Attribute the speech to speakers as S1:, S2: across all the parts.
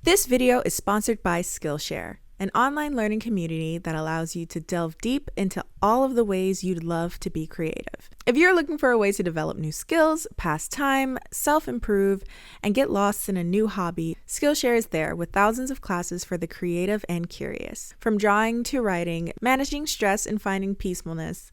S1: This video is sponsored by Skillshare, an online learning community that allows you to delve deep into all of the ways you'd love to be creative. If you're looking for a way to develop new skills, pass time, self-improve, and get lost in a new hobby, Skillshare is there with thousands of classes for the creative and curious. From drawing to writing, managing stress and finding peacefulness,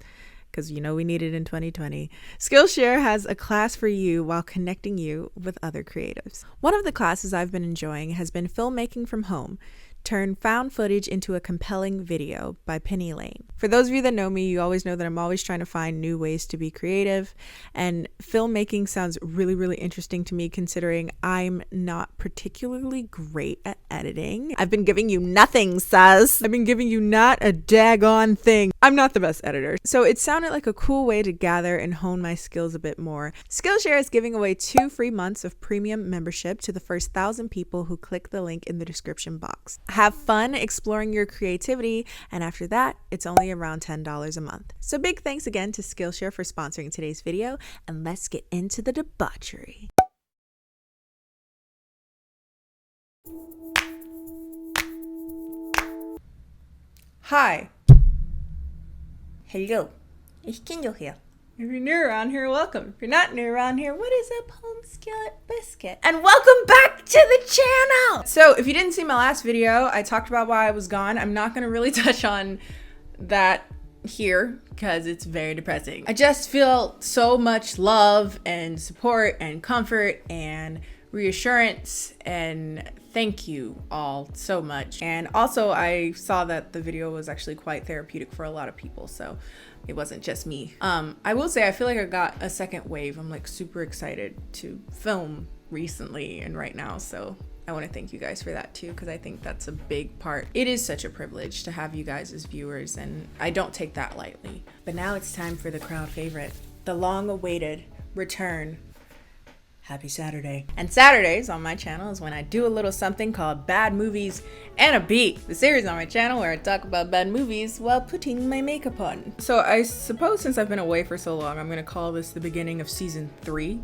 S1: because you know we need it in 2020, Skillshare has a class for you while connecting you with other creatives. One of the classes I've been enjoying has been Filmmaking from Home. Turn found footage into a compelling video by Penny Lane. For those of you that know me, you always know that I'm always trying to find new ways to be creative, and filmmaking sounds really interesting to me considering I'm not particularly great at editing. I've been giving you nothing, sus. I've been giving you not a daggone thing. I'm not the best editor. So it sounded like a cool way to gather and hone my skills a bit more. Skillshare is giving away 2 free months of premium membership to the first 1,000 people who click the link in the description box. Have fun exploring your creativity, and after that, it's only around $10 a month. So big thanks again to Skillshare for sponsoring today's video, and let's get into the debauchery. Hi. Hello. It's Kendall here. If you're new around here, welcome. If you're not new around here, what is up, home skillet biscuit? And welcome back to the channel! So if you didn't see my last video, I talked about why I was gone. I'm not gonna really touch on that here because it's very depressing. I just feel so much love and support and comfort and reassurance, and thank you all so much. And also I saw that the video was actually quite therapeutic for a lot of people, so it wasn't just me. I will say I feel like I got a second wave. I'm like super excited to film recently and right now, so I want to thank you guys for that too, because I think that's a big part. It is such a privilege to have you guys as viewers, and I don't take that lightly. But now it's time for the crowd favorite, the long-awaited return. Happy Saturday. And Saturdays on my channel is when I do a little something called Bad Movies and a Beat, the series on my channel where I talk about bad movies while putting my makeup on. So I suppose since I've been away for so long, I'm gonna call this the beginning of season 3.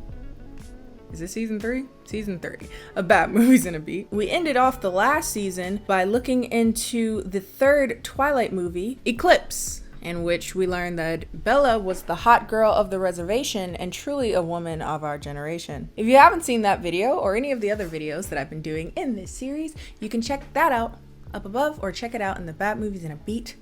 S1: Is this season 3? Season 3 of Bad Movies and a Beat. We ended off the last season by looking into the 3rd Twilight movie, Eclipse, in which we learned that Bella was the hot girl of the reservation and truly a woman of our generation. If you haven't seen that video or any of the other videos that I've been doing in this series, you can check that out up above or check it out in the Bad Movies and a Beat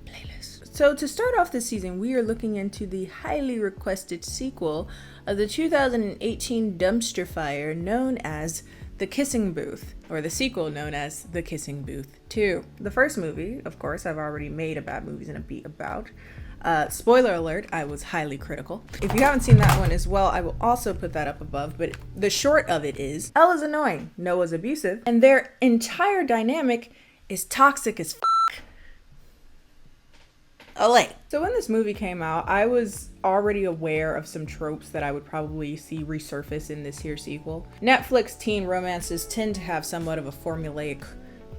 S1: playlist. So to start off this season, we are looking into the highly requested sequel of the 2018 dumpster fire known as The Kissing Booth, or the sequel known as The Kissing Booth 2. The first movie, of course, I've already made a Bad Movies and a Beat about. Spoiler alert, I was highly critical. If you haven't seen that one as well, I will also put that up above, but the short of it is, Ella's annoying, Noah's abusive, and their entire dynamic is toxic as f***. Olay. So when this movie came out, I was already aware of some tropes that I would probably see resurface in this here sequel. Netflix teen romances tend to have somewhat of a formulaic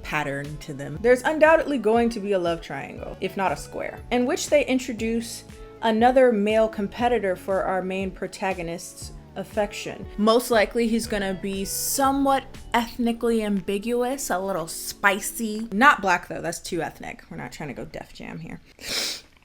S1: pattern to them. There's undoubtedly going to be a love triangle, if not a square, in which they introduce another male competitor for our main protagonist's affection. Most likely he's gonna be somewhat ethnically ambiguous, a little spicy. Not black though, that's too ethnic. We're not trying to go Def Jam here.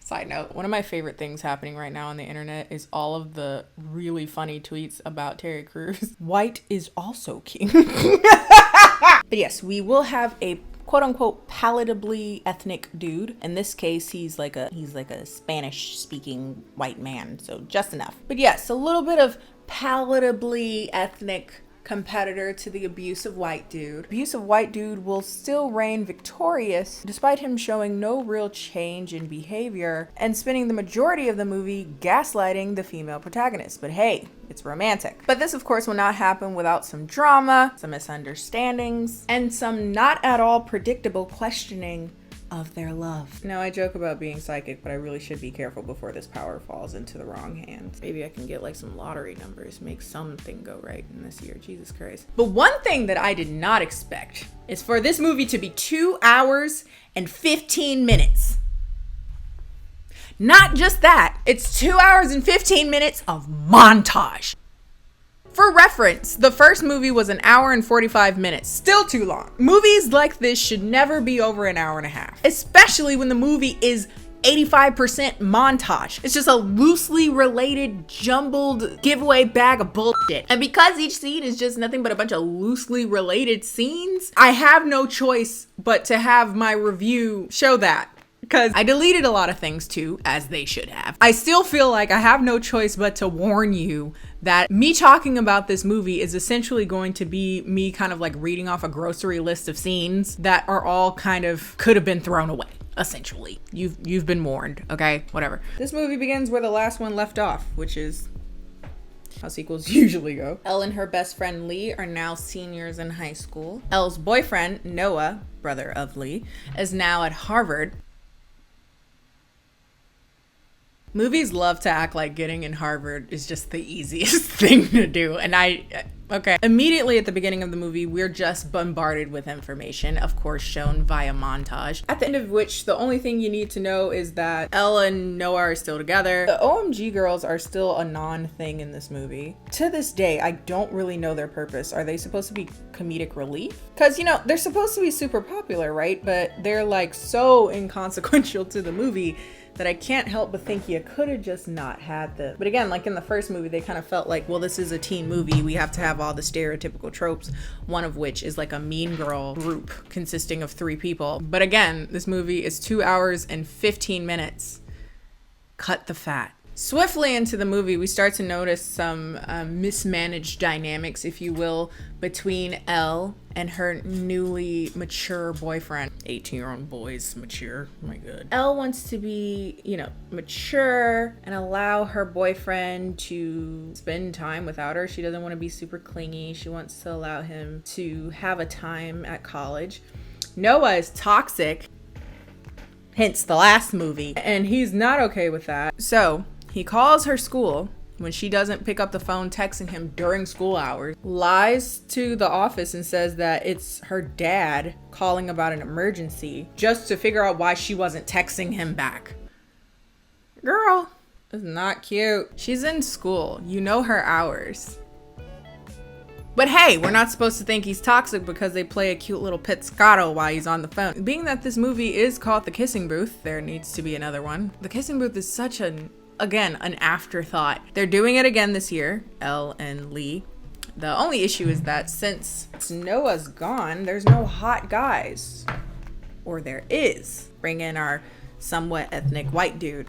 S1: Side note, one of my favorite things happening right now on the internet is all of the really funny tweets about Terry Crews. White is also king. But yes, we will have a quote-unquote palatably ethnic dude. In this case, he's like a Spanish-speaking white man, so just enough. But yes, a little bit of palatably ethnic competitor to the abusive white dude. Abusive white dude will still reign victorious despite him showing no real change in behavior and spending the majority of the movie gaslighting the female protagonist. But hey, it's romantic. But this of course will not happen without some drama, some misunderstandings, and some not at all predictable questioning of their love. Now I joke about being psychic, but I really should be careful before this power falls into the wrong hands. Maybe I can get like some lottery numbers, make something go right in this year, Jesus Christ. But one thing that I did not expect is for this movie to be 2 hours and 15 minutes. Not just that, it's 2 hours and 15 minutes of montage. For reference, the first movie was an hour and 45 minutes. Still too long. Movies like this should never be over an hour and a half, especially when the movie is 85% montage. It's just a loosely related, jumbled giveaway bag of bullshit. And because each scene is just nothing but a bunch of loosely related scenes, I have no choice but to have my review show that. Because I deleted a lot of things too, as they should have. I still feel like I have no choice but to warn you that me talking about this movie is essentially going to be me kind of like reading off a grocery list of scenes that are all kind of could have been thrown away. Essentially, you've been warned. Okay, whatever. This movie begins where the last one left off, which is how sequels usually go. Elle and her best friend Lee are now seniors in high school. Elle's boyfriend Noah, brother of Lee, is now at Harvard. Movies love to act like getting in Harvard is just the easiest thing to do. And okay. Immediately at the beginning of the movie, we're just bombarded with information, of course, shown via montage. At the end of which, the only thing you need to know is that Ella and Noah are still together. The OMG girls are still a non-thing in this movie. To this day, I don't really know their purpose. Are they supposed to be comedic relief? Because, you know, they're supposed to be super popular, right? But they're like so inconsequential to the movie that I can't help but think you could have just not had them. But again, like in the first movie, they kind of felt like, well, this is a teen movie. We have to have all the stereotypical tropes, one of which is like a mean girl group consisting of 3 people. But again, this movie is 2 hours and 15 minutes. Cut the fat. Swiftly into the movie, we start to notice some mismanaged dynamics, if you will, between Elle and her newly mature boyfriend. 18-year-old boys, mature, oh my god. Elle wants to be, you know, mature and allow her boyfriend to spend time without her. She doesn't want to be super clingy. She wants to allow him to have a time at college. Noah is toxic, hence the last movie, and he's not okay with that. So he calls her school when she doesn't pick up the phone, texting him during school hours, lies to the office and says that it's her dad calling about an emergency just to figure out why she wasn't texting him back. Girl, it's not cute. She's in school. You know her hours. But hey, we're not supposed to think he's toxic because they play a cute little pizzicato while he's on the phone. Being that this movie is called The Kissing Booth, there needs to be another one. The Kissing Booth is such an afterthought. They're doing it again this year, Elle and Lee. The only issue is that since Noah's gone, there's no hot guys. Or there is. Bring in our somewhat ethnic white dude,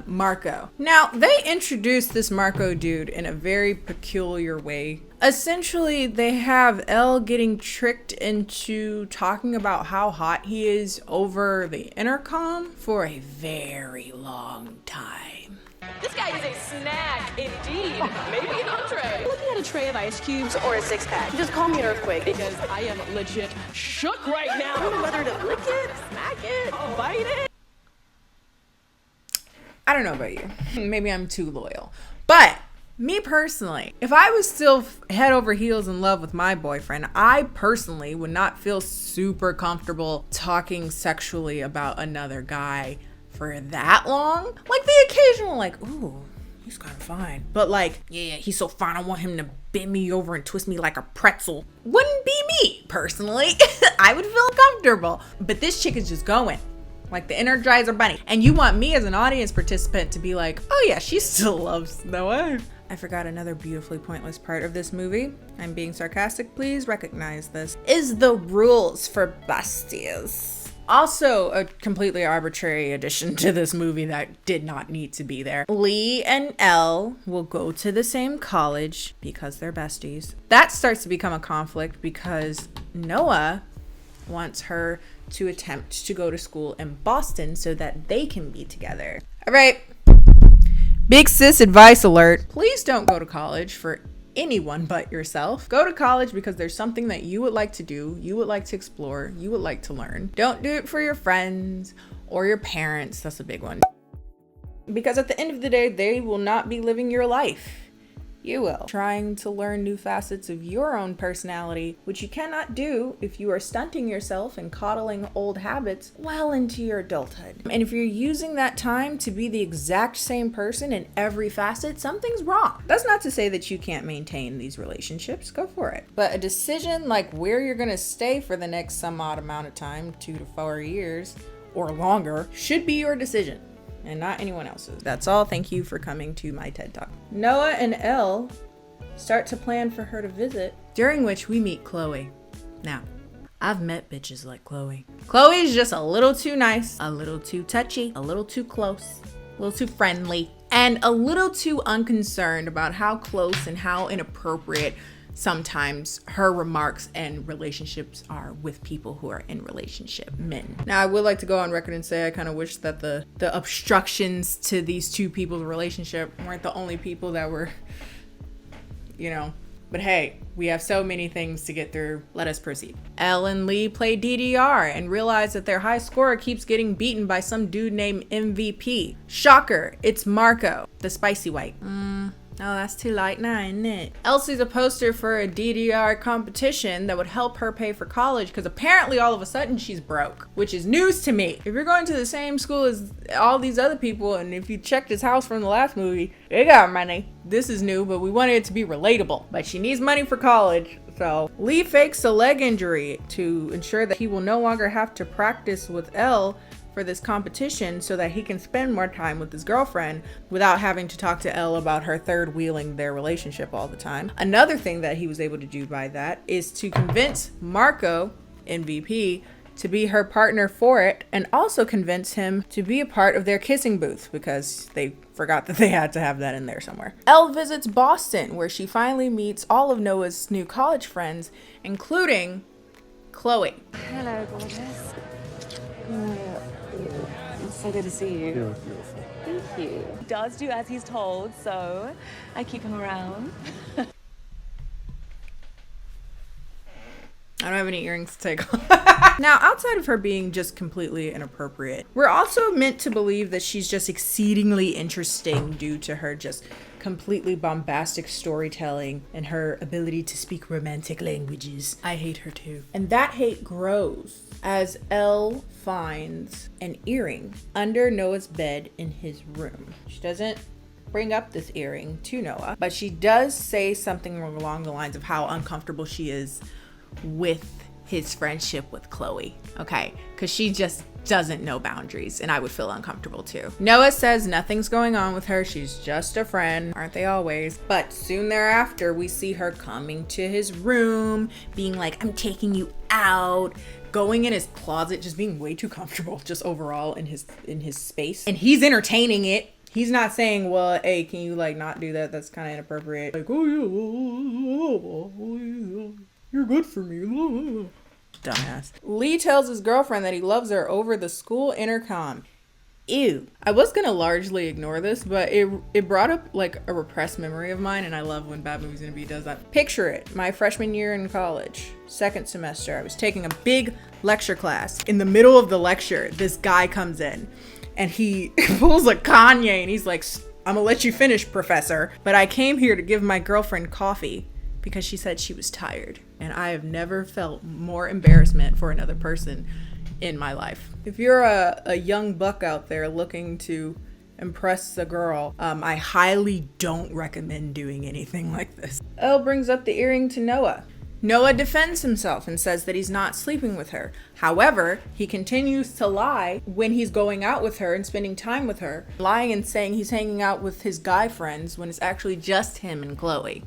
S1: Marco. Now, they introduced this Marco dude in a very peculiar way. Essentially, they have Elle getting tricked into talking about how hot he is over the intercom for a very long time.
S2: This guy is a snack, indeed. Maybe an entree. Looking at a tray of ice cubes or a 6-pack. Just call me an earthquake because I am legit shook right now. I don't know whether to lick it, smack it, bite it.
S1: I don't know about you. Maybe I'm too loyal. But me personally, if I was still head over heels in love with my boyfriend, I personally would not feel super comfortable talking sexually about another guy for that long. Like the occasional, like, ooh, he's kind of fine. But like, yeah, he's so fine, I want him to bend me over and twist me like a pretzel. Wouldn't be me, personally. I would feel comfortable. But this chick is just going. Like the Energizer Bunny. And you want me as an audience participant to be like, oh yeah, she still loves Noah. I forgot another beautifully pointless part of this movie. I'm being sarcastic, please recognize this. Is the rules for besties. Also a completely arbitrary addition to this movie that did not need to be there. Lee and Elle will go to the same college because they're besties. That starts to become a conflict because Noah wants her to attempt to go to school in Boston so that they can be together. All right. Big sis advice alert. Please don't go to college for anyone but yourself. Go to college because there's something that you would like to do, you would like to explore, you would like to learn. Don't do it for your friends or your parents. That's a big one. Because at the end of the day, they will not be living your life. You will. Trying to learn new facets of your own personality, which you cannot do if you are stunting yourself and coddling old habits well into your adulthood. And if you're using that time to be the exact same person in every facet, something's wrong. That's not to say that you can't maintain these relationships. Go for it. But a decision like where you're gonna stay for the next some odd amount of time, 2 to 4 years or longer, should be your decision and not anyone else's. That's all. Thank you for coming to my TED Talk. Noah and Elle start to plan for her to visit, during which we meet Chloe. Now, I've met bitches like Chloe. Chloe's just a little too nice, a little too touchy, a little too close, a little too friendly, and a little too unconcerned about how close and how inappropriate sometimes her remarks and relationships are with people who are in relationship, men. Now, I would like to go on record and say I kind of wish that the obstructions to these two people's relationship weren't the only people that were, but hey, we have so many things to get through. Let us proceed. Elle and Lee play DDR and realize that their high scorer keeps getting beaten by some dude named MVP. Shocker, it's Marco, the spicy white. Oh, that's too light now, isn't it? Elle sees a poster for a DDR competition that would help her pay for college because apparently all of a sudden she's broke, which is news to me. If you're going to the same school as all these other people, and if you checked his house from the last movie, they got money. This is new, but we wanted it to be relatable. But she needs money for college. So Lee fakes a leg injury to ensure that he will no longer have to practice with Elle for this competition so that he can spend more time with his girlfriend without having to talk to Elle about her third wheeling their relationship all the time. Another thing that he was able to do by that is to convince Marco, MVP, to be her partner for it, and also convince him to be a part of their kissing booth because they forgot that they had to have that in there somewhere. Elle visits Boston, where she finally meets all of Noah's new college friends, including Chloe.
S3: Hello, gorgeous. It's so good to see you.
S4: You're beautiful.
S3: Thank you. He does do as he's told, so I keep him around.
S1: I don't have any earrings to take off. Now, outside of her being just completely inappropriate, we're also meant to believe that she's just exceedingly interesting due to her just completely bombastic storytelling and her ability to speak romantic languages. I hate her too. And that hate grows as Elle finds an earring under Noah's bed in his room. She doesn't bring up this earring to Noah, but she does say something along the lines of how uncomfortable she is with his friendship with Chloe, okay? Because she just doesn't know boundaries, and I would feel uncomfortable too. Noah says nothing's going on with her, she's just a friend, aren't they always? But soon thereafter, we see her coming to his room, being like, I'm taking you out, going in his closet, just being way too comfortable, just overall in his space. And he's entertaining it. He's not saying, well, hey, can you like not do that? That's kind of inappropriate. Like, oh yeah, you're good for me. Dumbass. Lee tells his girlfriend that he loves her over the school intercom. Ew. I was gonna largely ignore this, but it brought up like a repressed memory of mine, and I love when Bad Movies and B does that. Picture it, my freshman year in college, second semester, I was taking a big lecture class. In the middle of the lecture, this guy comes in and he pulls a Kanye and he's like, I'm gonna let you finish, professor, but I came here to give my girlfriend coffee because she said she was tired. And I have never felt more embarrassment for another person in my life. If you're a young buck out there looking to impress a girl, I highly don't recommend doing anything like this. Elle brings up the earring to Noah. Noah defends himself and says that he's not sleeping with her. However, he continues to lie when he's going out with her and spending time with her, lying and saying he's hanging out with his guy friends when it's actually just him and Chloe.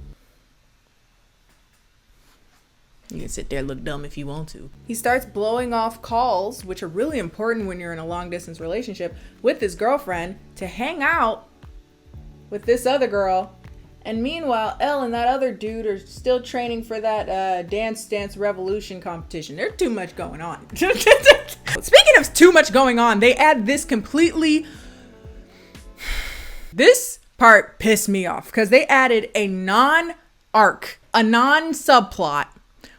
S1: You can sit there and look dumb if you want to. He starts blowing off calls, which are really important when you're in a long distance relationship, with his girlfriend to hang out with this other girl. And meanwhile, Elle and that other dude are still training for that Dance Dance Revolution competition. There's too much going on. Speaking of too much going on, they add this completely... This part pissed me off because they added a non-arc, a non-subplot,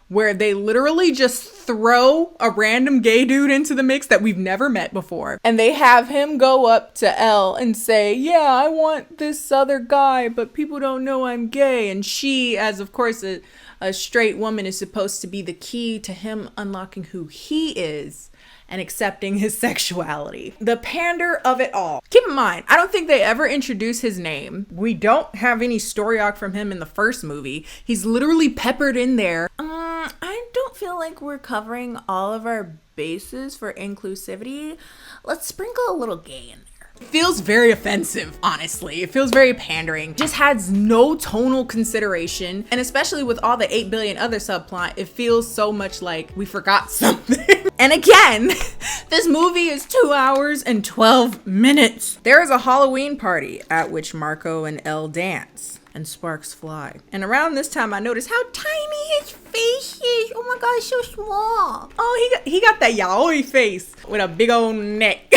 S1: where they literally just throw a random gay dude into the mix that we've never met before. And they have him go up to Elle and say, yeah, I want this other guy, but people don't know I'm gay. And she, as of course a straight woman, is supposed to be the key to him unlocking who he is and accepting his sexuality. The pander of it all. Keep in mind, I don't think they ever introduce his name. We don't have any story arc from him in the first movie. He's literally peppered in there. I don't feel like we're covering all of our bases for inclusivity. Let's sprinkle a little gay in there. It feels very offensive, honestly. It feels very pandering. Just has no tonal consideration. And especially with all the 8 billion other subplot, it feels so much like we forgot something. And again, this movie is 2 hours and 12 minutes. There is a Halloween party at which Marco and Elle dance and sparks fly. And around this time, I noticed how tiny his face is. Oh my God, it's so small. Oh, he got that yaoi face with a big old neck.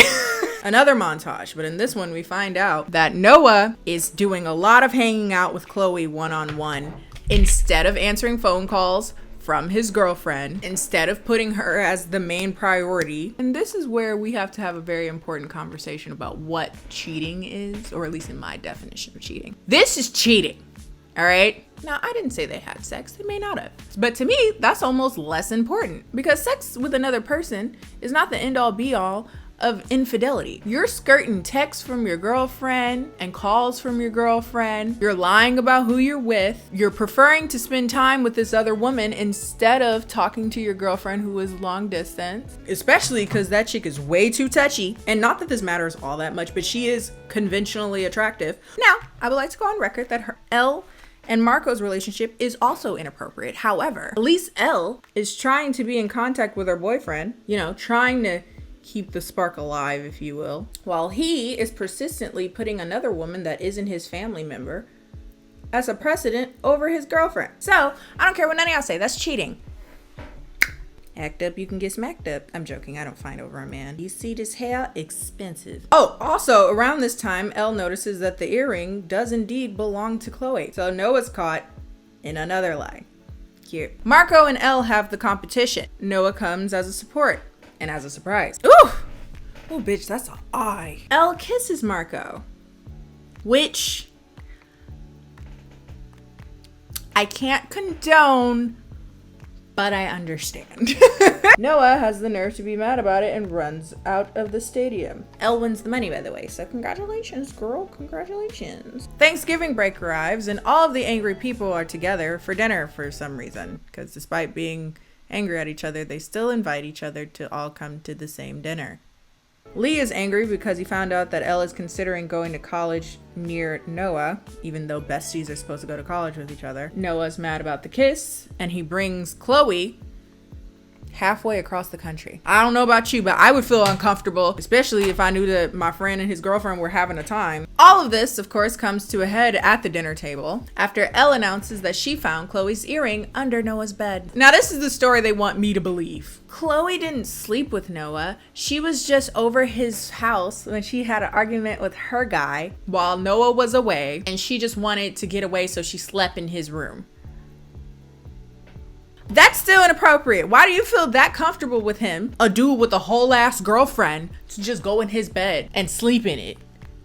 S1: Another montage, but in this one we find out that Noah is doing a lot of hanging out with Chloe one-on-one instead of answering phone calls from his girlfriend, instead of putting her as the main priority. And this is where we have to have a very important conversation about what cheating is, or at least in my definition of cheating. This is cheating, all right? Now, I didn't say they had sex. They may not have. But to me, that's almost less important, because sex with another person is not the end-all be-all of infidelity. You're skirting texts from your girlfriend and calls from your girlfriend. You're lying about who you're with. You're preferring to spend time with this other woman instead of talking to your girlfriend who is long distance. Especially because that chick is way too touchy. And not that this matters all that much, but she is conventionally attractive. Now, I would like to go on record that Elle and Marco's relationship is also inappropriate. However, at least Elle is trying to be in contact with her boyfriend, trying to keep the spark alive, if you will, while he is persistently putting another woman that isn't his family member as a precedent over his girlfriend. So I don't care what none of y'all say, that's cheating. Act up, you can get smacked up. I'm joking, I don't find over a man. You see this hair? Expensive. Oh, also around this time, Elle notices that the earring does indeed belong to Chloe. So Noah's caught in another lie. Cute. Marco and Elle have the competition. Noah comes as a support. And as a surprise. Ooh! Oh, bitch, that's an eye. Elle kisses Marco, which I can't condone, but I understand. Noah has the nerve to be mad about it and runs out of the stadium. Elle wins the money, by the way, so congratulations, girl, congratulations. Thanksgiving break arrives, and all of the angry people are together for dinner for some reason, because despite being angry at each other, they still invite each other to all come to the same dinner. Lee is angry because he found out that Elle is considering going to college near Noah, even though besties are supposed to go to college with each other. Noah's mad about the kiss, and he brings Chloe halfway across the country. I don't know about you, but I would feel uncomfortable, especially if I knew that my friend and his girlfriend were having a time. All of this, of course, comes to a head at the dinner table after Elle announces that she found Chloe's earring under Noah's bed. Now, this is the story they want me to believe. Chloe didn't sleep with Noah. She was just over his house when she had an argument with her guy while Noah was away, and she just wanted to get away, so she slept in his room. That's still inappropriate. Why do you feel that comfortable with him, a dude with a whole ass girlfriend, to just go in his bed and sleep in it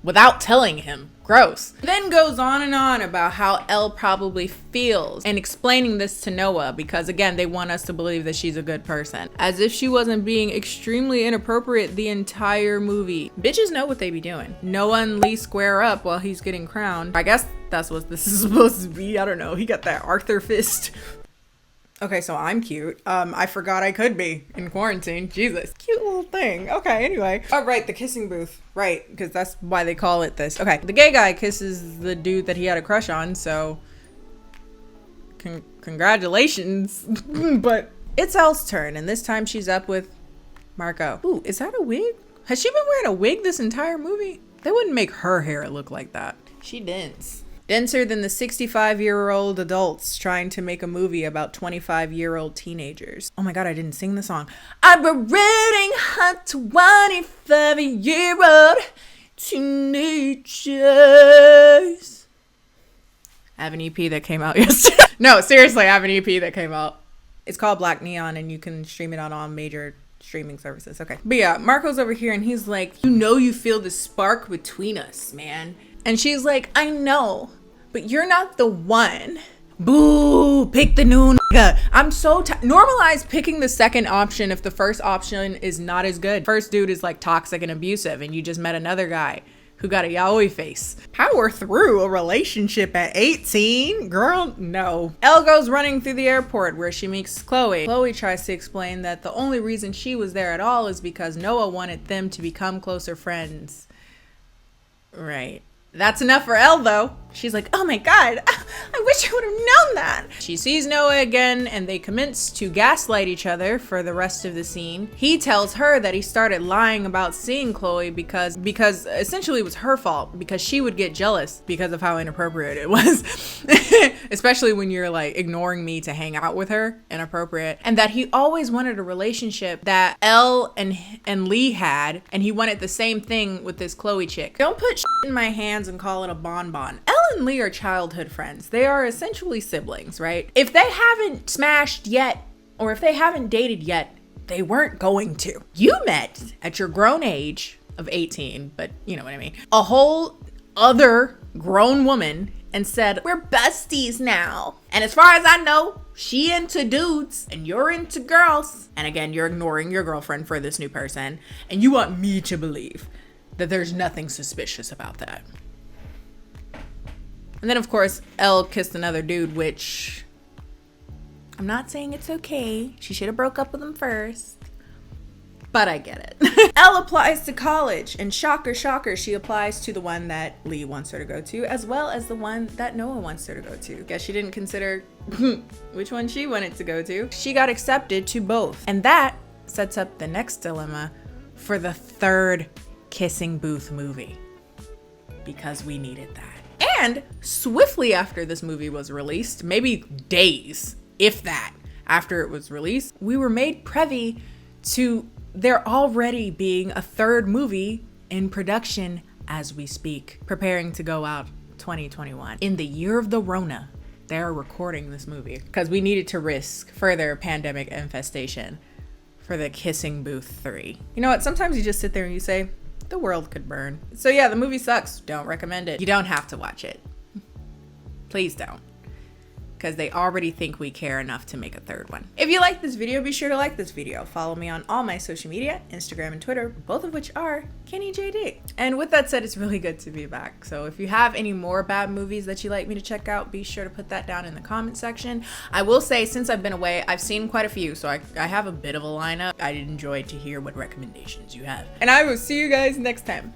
S1: without telling him? Gross. Then goes on and on about how Elle probably feels and explaining this to Noah because, again, they want us to believe that she's a good person. As if she wasn't being extremely inappropriate the entire movie. Bitches know what they be doing. Noah and Lee square up while he's getting crowned. I guess that's what this is supposed to be. I don't know. He got that Arthur fist. Okay, so I'm cute. I forgot I could be in quarantine. Jesus. Cute little thing. Okay, anyway. Oh, right, the kissing booth. Right, because that's why they call it this. Okay, the gay guy kisses the dude that he had a crush on, so congratulations. But it's Elle's turn, and this time she's up with Marco. Ooh, is that a wig? Has she been wearing a wig this entire movie? They wouldn't make her hair look like that. She dense. Denser than the 65-year-old adults trying to make a movie about 25-year-old teenagers. Oh my God, I didn't sing the song. I'm reading her 25-year-old teenagers. I have an EP that came out yesterday. No, seriously, I have an EP that came out It's called Black Neon, and you can stream it on all major streaming services. Okay. But yeah, Marco's over here and he's like, you know, you feel the spark between us, man. And she's like, I know, but you're not the one. Boo, pick the new nigga. I'm so normalize picking the second option if the first option is not as good. First dude is like toxic and abusive and you just met another guy who got a yaoi face. Power through a relationship at 18? Girl, no. Elle goes running through the airport where she meets Chloe. Chloe tries to explain that the only reason she was there at all is because Noah wanted them to become closer friends. Right. That's enough for Elle though. She's like, oh my God, I wish I would have known that. She sees Noah again and they commence to gaslight each other for the rest of the scene. He tells her that he started lying about seeing Chloe because essentially it was her fault because she would get jealous because of how inappropriate it was. Especially when you're like ignoring me to hang out with her, inappropriate. And that he always wanted a relationship that Elle and Lee had, and he wanted the same thing with this Chloe chick. Don't put shit in my hands and call it a bonbon. Elle and Lee are childhood friends. They are essentially siblings, right? If they haven't smashed yet, or if they haven't dated yet, they weren't going to. You met at your grown age of 18, but you know what I mean. A whole other grown woman and said, we're besties now. And as far as I know, she into dudes and you're into girls. And again, you're ignoring your girlfriend for this new person. And you want me to believe that there's nothing suspicious about that. And then of course, Elle kissed another dude, which I'm not saying it's okay. She should have broke up with him first. But I get it. Elle applies to college, and shocker, shocker, she applies to the one that Lee wants her to go to, as well as the one that Noah wants her to go to. Guess she didn't consider which one she wanted to go to. She got accepted to both. And that sets up the next dilemma for the third Kissing Booth movie. Because we needed that. And swiftly after this movie was released, maybe days, if that, after it was released, we were made privy to there already being a third movie in production as we speak, preparing to go out 2021. In the year of the Rona, they're recording this movie because we needed to risk further pandemic infestation for the Kissing Booth 3. You know what? Sometimes you just sit there and you say, the world could burn. So yeah, the movie sucks. Don't recommend it. You don't have to watch it. Please don't. Because they already think we care enough to make a third one. If you like this video, be sure to like this video. Follow me on all my social media, Instagram and Twitter, both of which are KennieJD. And with that said, it's really good to be back. So if you have any more bad movies that you'd like me to check out, be sure to put that down in the comment section. I will say, since I've been away, I've seen quite a few, so I have a bit of a lineup. I'd enjoy to hear what recommendations you have. And I will see you guys next time.